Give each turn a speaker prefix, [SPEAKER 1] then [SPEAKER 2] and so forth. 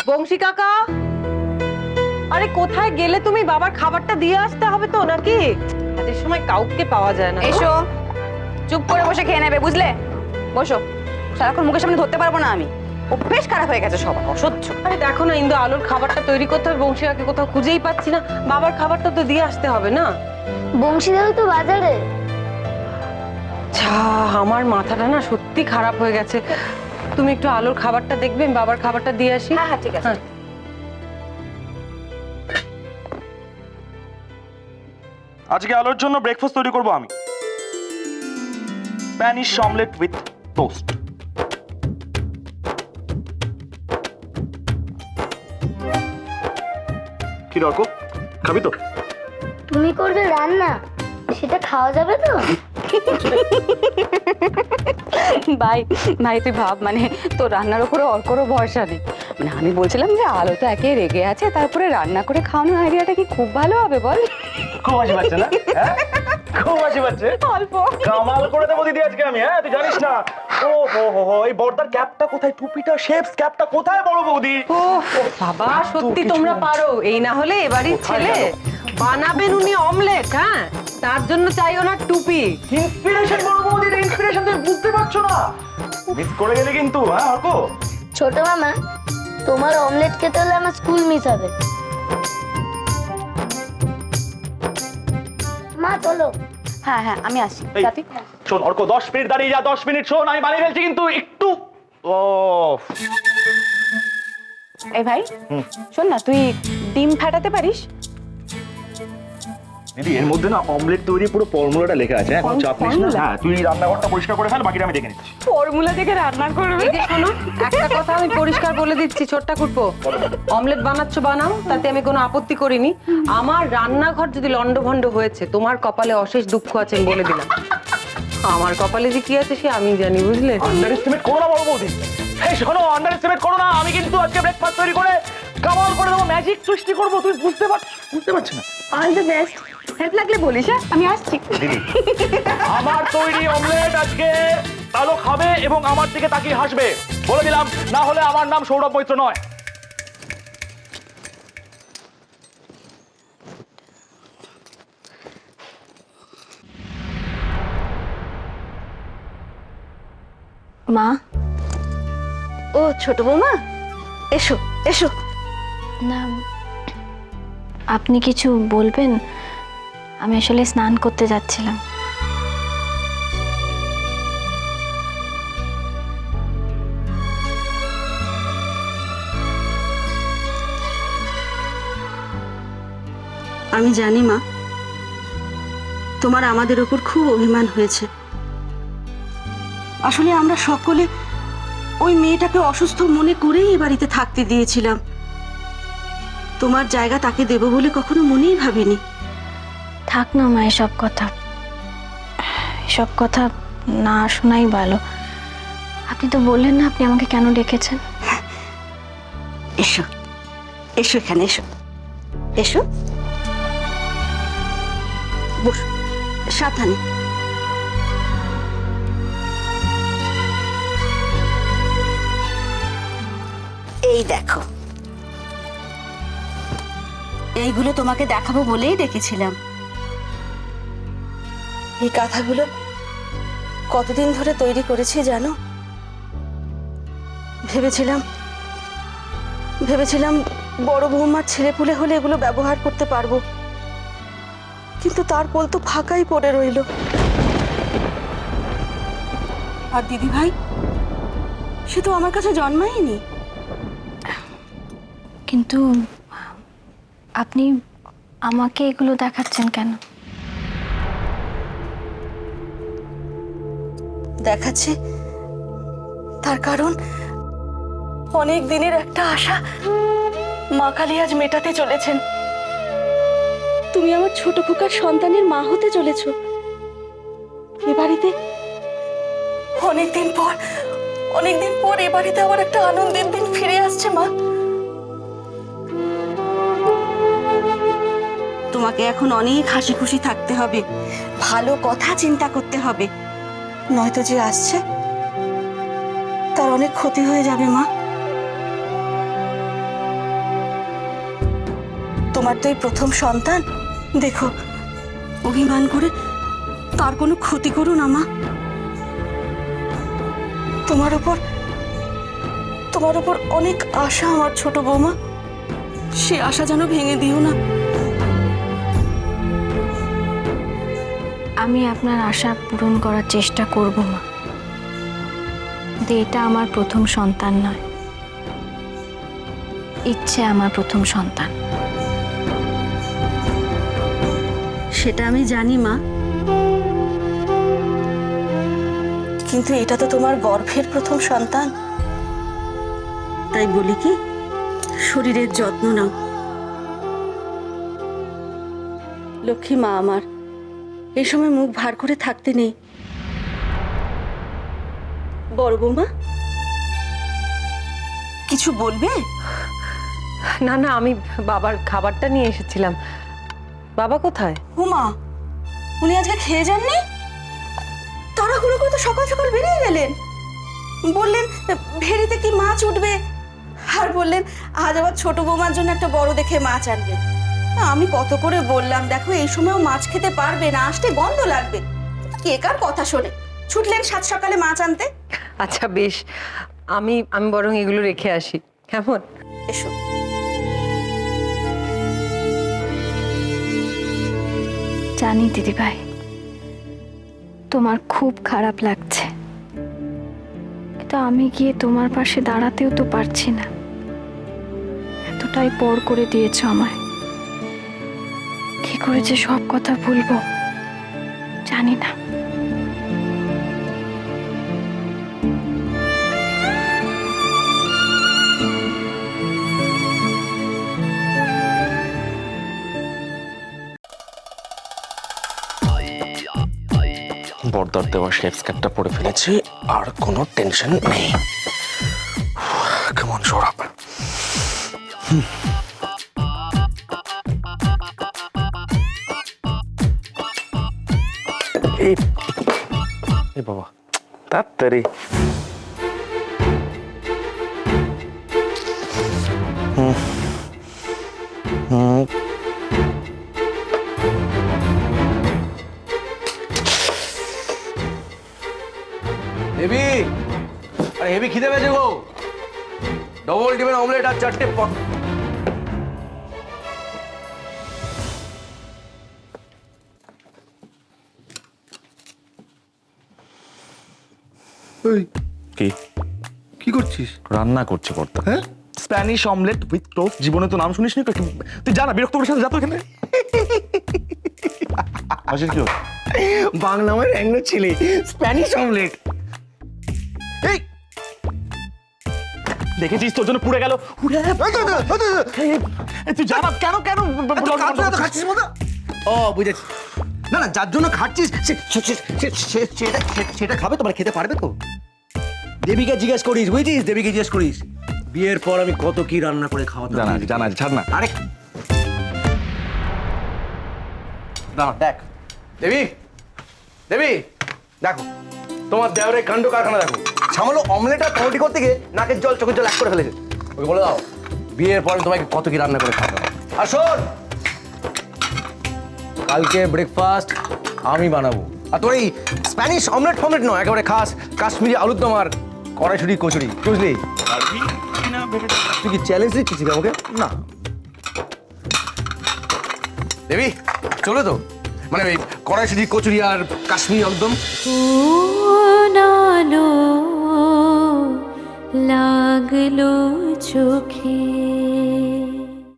[SPEAKER 1] বংশী কাকা, আরে কোথায় গেলে তুমি? বাবার খাবারটা দিয়ে আসতে হবে তো নাকি? কাজের সময় কাউকে পাওয়া যায় না।
[SPEAKER 2] এসো, চুপ করে বসে খেয়ে নেবে, বুঝলে? বসো, সারাক্ষণ মুখের সামনে ধরতে পারবো না আমি। অভ্যেস খারাপ হয়ে গেছে সবার, অসহ্য।
[SPEAKER 1] আরে দেখো না ইন্দু, আলুর খাবারটা তৈরি করতে হবে, বংশী কাকে কোথাও খুঁজেই পাচ্ছি না। বাবার খাবারটা তো দিয়ে আসতে হবে না?
[SPEAKER 3] বংশীদাও তো বাজারে।
[SPEAKER 1] আমার মাথাটা না সত্যি খারাপ হয়ে গেছে। তুমি একটু আলুর খাবারটা দেখবে, আমি বাবার খাবারটা দিয়ে আসি।
[SPEAKER 2] হ্যাঁ হ্যাঁ, ঠিক আছে।
[SPEAKER 4] আজকে আলোর জন্য ব্রেকফাস্ট তৈরি করব আমি। Spanish omelette with toast. কি রকম খাবি তো?
[SPEAKER 3] তুমি করবে রান্না, সেটা খাওয়া যাবে তো?
[SPEAKER 2] ভাই ভাই তুই ভাব, মানে তোর রান্নার উপরে অর্করও ভরসা নেই। মানে আমি বলছিলাম যে আলো তো একে রেগে আছে, তারপরে রান্না করে খাওয়ানোর আইডিয়াটা কি খুব ভালো হবে বল?
[SPEAKER 4] খুব হাসি পাচ্ছে না? হ্যাঁ খুব হাসি পাচ্ছে।
[SPEAKER 2] অল্প
[SPEAKER 4] কামাল করে দেবো দিদি আজকে আমি। হ্যাঁ তুই জানিস না? ও হো হো হো, এই বর্দার ক্যাপটা কোথায়? টুপিটা, শেপস ক্যাপটা কোথায় বড় বৌদি?
[SPEAKER 1] ও বাবা, সত্যি তোমরা পারো। এই না হলে এবারই ছেলে বানাবেন উনি অমলেট। হ্যাঁ, তার জন্য চাই ওনার টুপি।
[SPEAKER 4] ইন্সপিরেশন বড় বৌদির ইন্সপিরেশন, তুমি বুঝতে পারছো না? মিস করে গেলে কিন্তু। হ্যাঁ অর্ক,
[SPEAKER 3] ছোট মামা, তোমার অমলেট খেতে হলে আমার স্কুল মিস হবে। মা চলো।
[SPEAKER 2] হ্যাঁ হ্যাঁ, আমি আসি।
[SPEAKER 4] এই,
[SPEAKER 2] জাতি
[SPEAKER 4] শোন অর্ক, 10 মিনিট দাঁড়িয়ে যা। 10 মিনিট শোন, আমি বানিয়ে ফেলছি কিন্তু একটু। ও
[SPEAKER 2] এই ভাই, শোন না, তুই ডিম ফাটাতে পারিস?
[SPEAKER 4] দিদি এর মধ্যে না অমলেট তৈরি পুরো ফর্মুলাটা লেখা আছে। এখন চাপ নিস না।
[SPEAKER 2] ফর্মুলা?
[SPEAKER 4] হ্যাঁ তুই রান্নাঘরটা পরিষ্কার করে ফেল, বাকিটা আমি দেখে নিচ্ছি।
[SPEAKER 2] ফর্মুলা দেখে রান্না করবে?
[SPEAKER 1] এই যে শোনো, একটা কথা আমি পরিষ্কার বলে দিচ্ছি ছোট্টা কুটপো, অমলেট বানাচ্ছ বানাও, তাতে আমি কোনো আপত্তি করিনি। আমার রান্নাঘর যদি লন্ডভন্ড হয়েছে, তোমার কপালে অশেষ দুঃখ আছে, আমি বলে দিলাম। আমার কপালে যে কি আছে সে আমি জানি, বুঝলে?
[SPEAKER 4] আন্ডার এস্টিমেট করো না বড় বৌদি। এই শোনো, আন্ডার এস্টিমেট করো না। আমি কিন্তু আজকে ব্রেকফাস্ট তৈরি করে কামাল করে দেবো, ম্যাজিক সৃষ্টি করবো। তুই বুঝতে পারছিস না?
[SPEAKER 2] All the best. হেল্প লাগলে বলিস, হ্যাঁ আমি আসছি।
[SPEAKER 4] দিদি আমার তৈরি অমলেট আজকে আলো খাবে এবং আমার দিকে তাকিয়ে হাসবে, বলে দিলাম। না হলে আমার নাম সৌরভ মৈত্র নয়।
[SPEAKER 3] মা।
[SPEAKER 2] ও ছোট বৌমা, এসো এসো।
[SPEAKER 5] না, আপনি কিছু বলবেন? আমি আসলে স্নান করতে যাচ্ছিলাম।
[SPEAKER 6] আমি জানি মা, তোমার আমাদের উপর খুব অভিমান হয়েছে। আসলে আমরা সকলে ওই মেয়েটাকে অসুস্থ মনে করেই এ বাড়িতে থাকতে দিয়েছিলাম। তোমার জায়গা তাকে দেব বলে কখনো মনেই ভাবিনি।
[SPEAKER 5] থাক না মা, এসব কথা না শোনাই ভালো। আপনি তো বললেন না আপনি আমাকে কেন ডেকেছেন।
[SPEAKER 6] এসো এসো, এখানে এসো, এসো বস, সাবধানে। এই দেখো, এইগুলো তোমাকে দেখাবো বলেই ডেকেছিলাম। এই কাঁথাগুলো কতদিন ধরে তৈরি করেছি জানো? ভেবেছিলাম বড় বৌমার ছেলেপুলে হলে এগুলো ব্যবহার করতে পারবো, কিন্তু তার কোল তো ফাঁকাই পড়ে রইল। আর দিদি ভাই, সে তো আমার কাছে জন্মায়নি।
[SPEAKER 5] কিন্তু আপনি আমাকে এগুলো দেখাচ্ছেন কেন?
[SPEAKER 6] দেখাচ্ছে তার কারণ অনেক দিনের একটা আশা মা কালী আজ মেটাতে চলেছেন। তুমি আমার ছোট খোকার সন্তানের মা হতে চলেছো। এ বাড়িতে অনেকদিন পর এ বাড়িতে আবার একটা আনন্দের দিন ফিরে আসছে মা। তোমাকে এখন অনেক হাসি খুশি থাকতে হবে, ভালো কথা চিন্তা করতে হবে, নয়তো যে আসছে তার অনেক ক্ষতি হয়ে যাবে মা। তোমার তো এই প্রথম সন্তান, দেখো অভিমান করে তার কোনো ক্ষতি করো না মা। তোমার উপর অনেক আশা আমার ছোট বৌমা, সে আশা যেন ভেঙে দিও না।
[SPEAKER 5] আমি আপনার আশা পূরণ করার চেষ্টা করব মা, কিন্তু এটা আমার প্রথম সন্তান নয়, ইচ্ছে আমার প্রথম সন্তান।
[SPEAKER 6] সেটা আমি জানি মা, কিন্তু এটা তো তোমার গর্ভের প্রথম সন্তান। তাই বলি কি, শরীরের যত্ন নাও। লক্ষ্মী মা আমার, এই সময় মুখ ভার করে থাকতে নেই। বড় বৌমা, কিছু বলবে?
[SPEAKER 1] না না, আমি বাবার খাবারটা নিয়ে এসেছিলাম। বাবা কোথায়?
[SPEAKER 6] হুমা, উনি আজকে খেয়ে যাননি? তাড়াহুড়ো করে তো সকাল সকাল বেরিয়ে গেলেন। বললেন ভেড়িতে কি মাছ উঠবে, আর বললেন আজ আবার ছোট বৌমার জন্য একটা বড় দেখে মাছ আনবেন। আমি কত করে বললাম, দেখো এই সময়ও মাছ খেতে পারবে না, আসতে গন্ধ লাগবে। কে কার কথা শোনে, ছুটলেন সাত সকালে মাছ আনতে।
[SPEAKER 1] আচ্ছা বেশ, আমি বরং এগুলো রেখে আসি, কেমন?
[SPEAKER 6] এসো।
[SPEAKER 5] জানি দিদিভাই, তোমার খুব খারাপ লাগছে, কিন্তু আমি গিয়ে তোমার পাশে দাঁড়াতেও তো পারছি না। এতটাই পর করে দিয়েছো আমায়, কি করে যে সব কথা বলবো জানি না।
[SPEAKER 4] বর্দার দেওয়া শেফ স্কার্টটা পরে ফেলেছি, আর কোনো টেনশন নেই। কেমন সরাব। এ বাবা, তাড়াতাড়ি।
[SPEAKER 7] হেভি, আরে হেভি খিদে পেয়েছে গো। ডবল ডিমের অমলেট আর 4টে
[SPEAKER 4] কি
[SPEAKER 7] কি করছিস?
[SPEAKER 4] রান্না করছে বর্দা?
[SPEAKER 7] হ্যাঁ,
[SPEAKER 4] স্প্যানিশ অমলেট উইথ টোস্ট। জীবনে তো নাম শুনিস নি, তুই জানা বিরক্ত করিস না, যা তো এখানে। আসিস কি
[SPEAKER 7] বাংলা আমার অ্যাংলো ছেলে, স্প্যানিশ অমলেট।
[SPEAKER 4] এই দেখেছিস, তোর জন্য পুড়ে গেল। তুই জানা কেন কেন
[SPEAKER 7] খাচ্ছিস মতো? ও বুঝেছি। না না, যার জন্য খাচ্ছিস সেটা খাবে তো, মানে খেতে পারবে তো। দেবীকে জিজ্ঞেস করিস, বুঝেছিস? দেবীকে জিজ্ঞেস করিস বিয়ের পর আমি কত কি রান্না করে খাওয়াতে।
[SPEAKER 4] জানা ছাড় না।
[SPEAKER 7] আরে দাঁড়া, দেখ দেবী, দেবী দেখো তোমার দেওরের কাণ্ড কারখানা দেখো। সামান্য অমলেট আর পাউরুটি করতে গিয়ে নাকের জল চোখের জল এক করে ফেলেছে। ওকে বলে দাও বিয়ের পরে তোমাকে কত কি রান্না করে খাওয়াতে হবে। আর শোন, কালকে ব্রেকফাস্ট আমি বানাবো। আর তোর এই স্প্যানিশ অমলেট ফমলেট নয়, একেবারে খাস কাশ্মীরি আলুর দম আর কড়াইশুঁটি কচুরি, বুঝলি? তুই কি চ্যালেঞ্জ দিচ্ছিস আমাকে? না দেবী, চলো তো, মানে ওই কড়াইশুঁটি কচুরি আর কাশ্মীরি আলুর দম।
[SPEAKER 8] নালো লাগলো চোখে